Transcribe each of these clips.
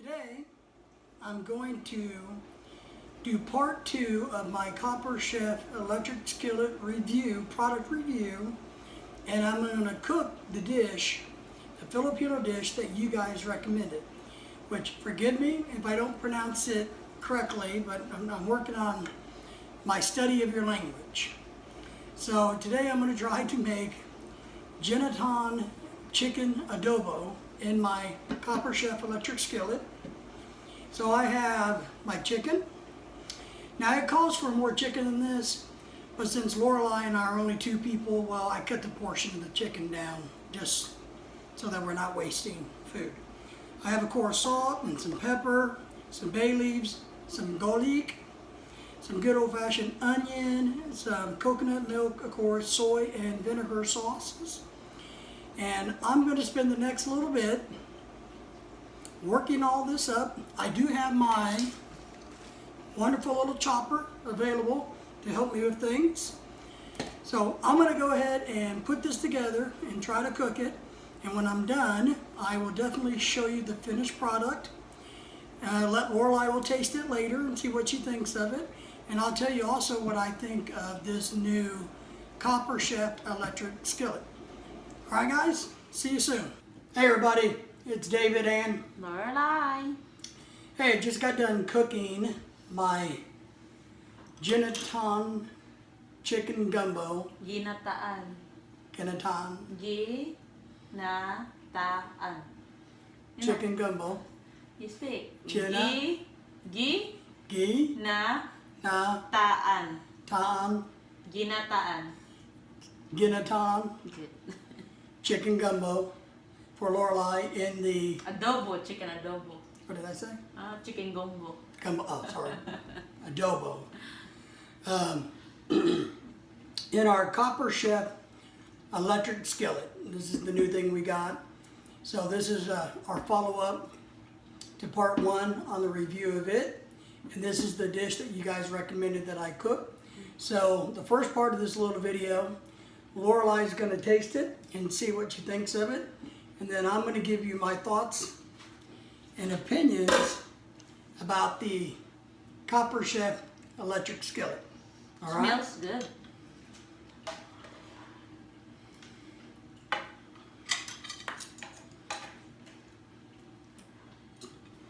Today, I'm going to do part 2 of my Copper Chef Electric Skillet review, product review, and I'm going to cook the dish, the Filipino dish that you guys recommended, which, forgive me if I don't pronounce it correctly, but I'm working on my study of your language. So today I'm going to try to make Guinataan chicken adobo in my Copper Chef Electric Skillet. So I have my chicken. Now it calls for more chicken than this, but since Lorelai and I are only 2 people, well, I cut the portion of the chicken down just so that we're not wasting food. I have, of course, salt and some pepper, some bay leaves, some garlic, some good old-fashioned onion, some coconut milk, of course, soy and vinegar sauces. And I'm going to spend the next little bit working all this up. I do have my wonderful little chopper available to help me with things. So I'm going to go ahead and put this together and try to cook it. And when I'm done, I will definitely show you the finished product. Let Lorelai will taste it later and see what she thinks of it. And I'll tell you also what I think of this new Copper Chef Electric Skillet. All right, guys, see you soon. Hey, everybody, it's David and Lorelai. Hey, I just got done cooking my Guinataan chicken gumbo. Guinataan. Guinataan. Guinataan. Chicken gumbo. You speak. Guinataan. Guinataan. Guinataan. Good. Chicken gumbo for Lorelai in the Adobo, chicken adobo. what did I say? Chicken gumbo. Gumbo. Oh, sorry, adobo. In our Copper Chef Electric Skillet. This is the new thing we got. So this is our follow-up to part 1 on the review of it, and this is the dish that you guys recommended that I cook. So the first part of this little video, Lorelai is going to taste it and see what she thinks of it, and then I'm going to give you my thoughts and opinions about the Copper Chef Electric Skillet. All right? Smells good.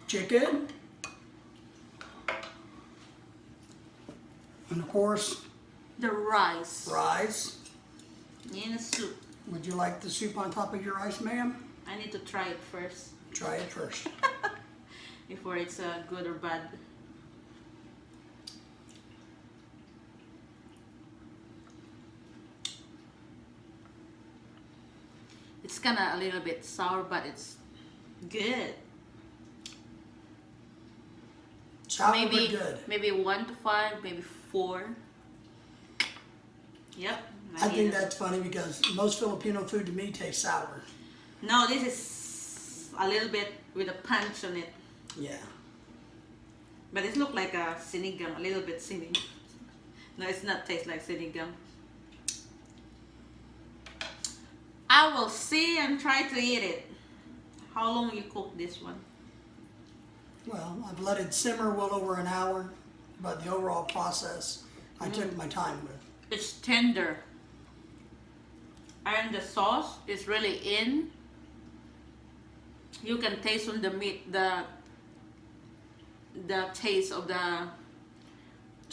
Chicken, and of course The rice. rice. In the soup. Would you like the soup on top of your rice, ma'am? I need to try it first Try it first. before it's good or bad. It's kind of a little bit sour, but it's good. Sour Maybe but good. maybe 1 to 5, maybe 4. Yep. I think that's funny because most Filipino food to me tastes sour. No, this is a little bit with a punch on it, Yeah. but it looks like a sinigang, a little bit sinigang. No, it's not taste like sinigang. I will see and try to eat it. How long you cook this one? Well, I've let it simmer well over an hour, but the overall process I took my time with. It's tender, and the sauce is really in. You can taste on the meat the taste of the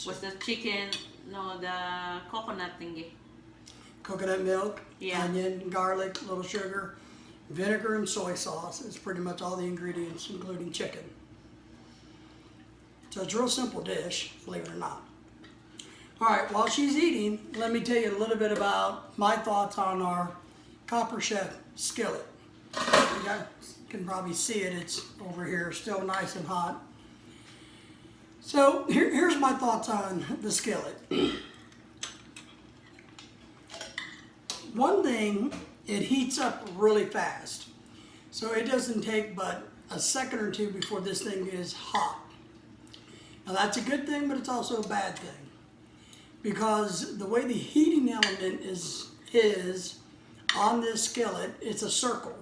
what's the chicken? No, the coconut thingy. Coconut milk, Yeah. onion, garlic, little sugar, vinegar, and soy sauce. It's pretty much all the ingredients, including chicken. So it's a real simple dish, believe it or not. All right, while she's eating, let me tell you a little bit about my thoughts on our Copper Chef Skillet. You guys can probably see it. It's over here, still nice and hot. So here's my thoughts on the skillet. One thing, it heats up really fast. So it doesn't take but a second or 2 before this thing is hot. Now that's a good thing, but it's also a bad thing. Because the way the heating element is on this skillet, it's a circle.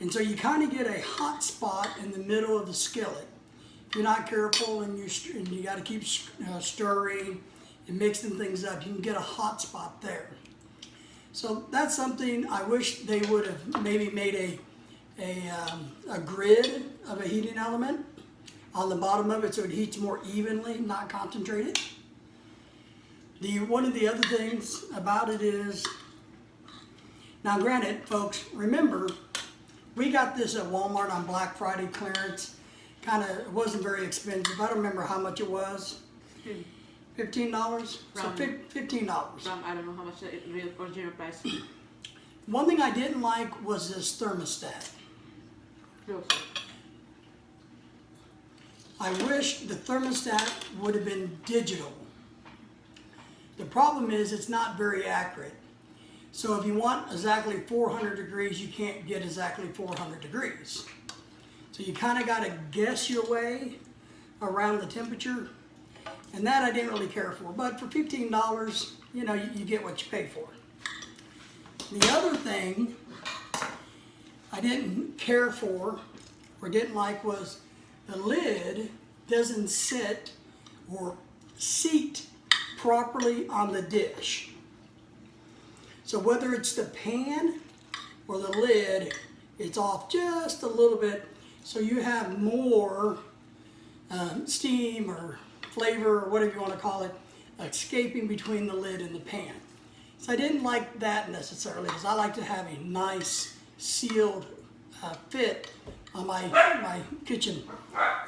And so you kind of get a hot spot in the middle of the skillet. If you're not careful and you got to keep stirring and mixing things up, you can get a hot spot there. So that's something I wish they would have maybe made a grid of a heating element on the bottom of it so it heats more evenly, not concentrated. One of the other things about it is, now granted, folks, remember, we got this at Walmart on Black Friday clearance. It wasn't very expensive. I don't remember how much it was. $15? So $15. I don't know how much the real original price. One thing I didn't like was this thermostat. I wish the thermostat would have been digital. The problem is it's not very accurate. So if you want exactly 400 degrees, you can't get exactly 400 degrees. So you kind of got to guess your way around the temperature. And that I didn't really care for. But for $15, you know, you get what you pay for. The other thing I didn't care for or didn't like was the lid doesn't sit or seat properly on the dish. So whether it's the pan or the lid, it's off just a little bit, so you have more steam or flavor or whatever you want to call it escaping between the lid and the pan. So I didn't like that necessarily, because I like to have a nice sealed fit on my kitchen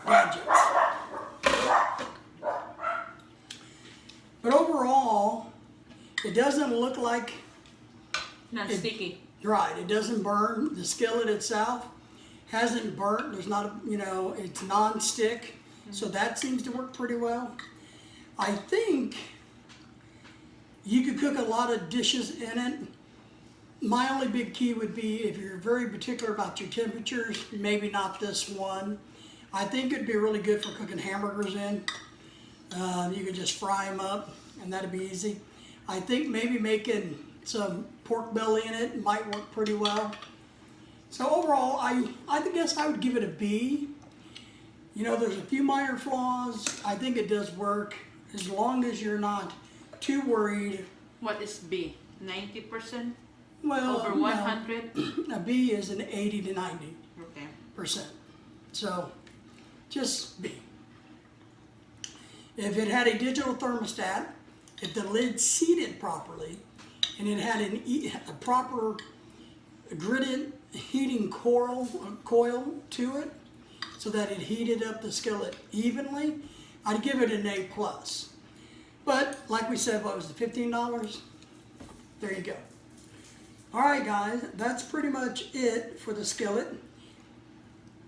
gadgets. But overall, it doesn't look like Not sticky. Right, it doesn't burn. The skillet itself hasn't burnt. There's not, it's non-stick, so that seems to work pretty well. I think you could cook a lot of dishes in it. My only big key would be if you're very particular about your temperatures, maybe not this one. I think it'd be really good for cooking hamburgers in. You could just fry them up, and that'd be easy. I think maybe making some pork belly in it might work pretty well. So overall, I guess I would give it a B. There's a few minor flaws. I think it does work as long as you're not too worried. What is B? 90%? Well, over 100? A B is an 80 to 90%. Okay. So just B. If it had a digital thermostat, if the lid seated properly, and it had a proper gridded heating coil to it, so that it heated up the skillet evenly, I'd give it an A+. But like we said, what was it, $15? There you go. All right, guys, that's pretty much it for the skillet.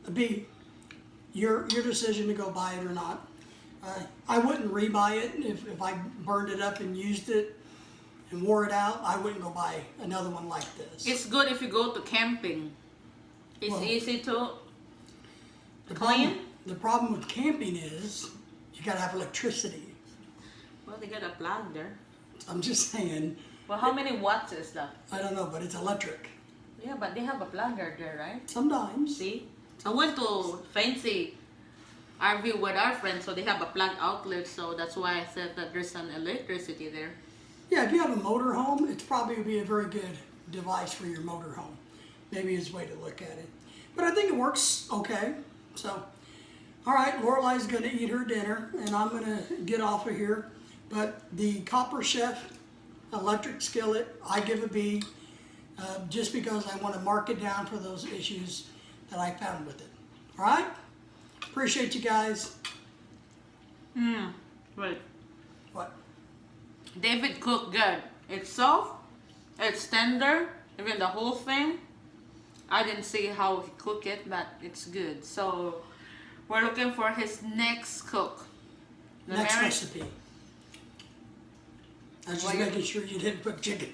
A B. Your decision to go buy it or not. I wouldn't rebuy it if I burned it up and used it and wore it out. I wouldn't go buy another one like this. It's good if you go to camping. It's easy to clean. The problem with camping is you gotta have electricity. Well, they got a plug there. I'm just saying. Well, how many watts is that? I don't know, but it's electric. Yeah, but they have a plug there, right? Sometimes. See? I went to fancy RV with our friends, so they have a plug outlet, so that's why I said that there's some electricity there. Yeah, if you have a motor home, it's probably would be a very good device for your motor home. Maybe is a way to look at it. But I think it works okay. So, all right, Lorelai's going to eat her dinner, and I'm going to get off of here. But the Copper Chef Electric Skillet, I give a B, just because I want to mark it down for those issues that I found with it. All right? Appreciate you guys. Right. What? David cooked good. It's soft, it's tender, even the whole thing. I didn't see how he cooked it, but it's good. So we're looking for his next cook. Next recipe. I was just making sure you didn't put chicken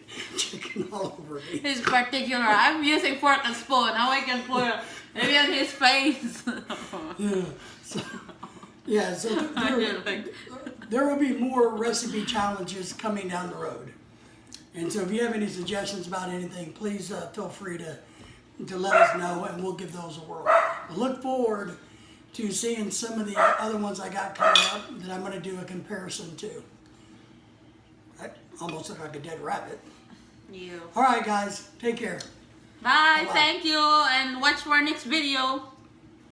all over me. He's particular. I'm using fork and spoon. How I can put it maybe on his face. So there will be more recipe challenges coming down the road. And so if you have any suggestions about anything, please feel free to to let us know, and we'll give those a whirl. I look forward to seeing some of the other ones I got coming up that I'm going to do a comparison to. That almost looked like a dead rabbit. You. All right, guys, take care. Bye. Bye-bye. Thank you, and watch for our next video.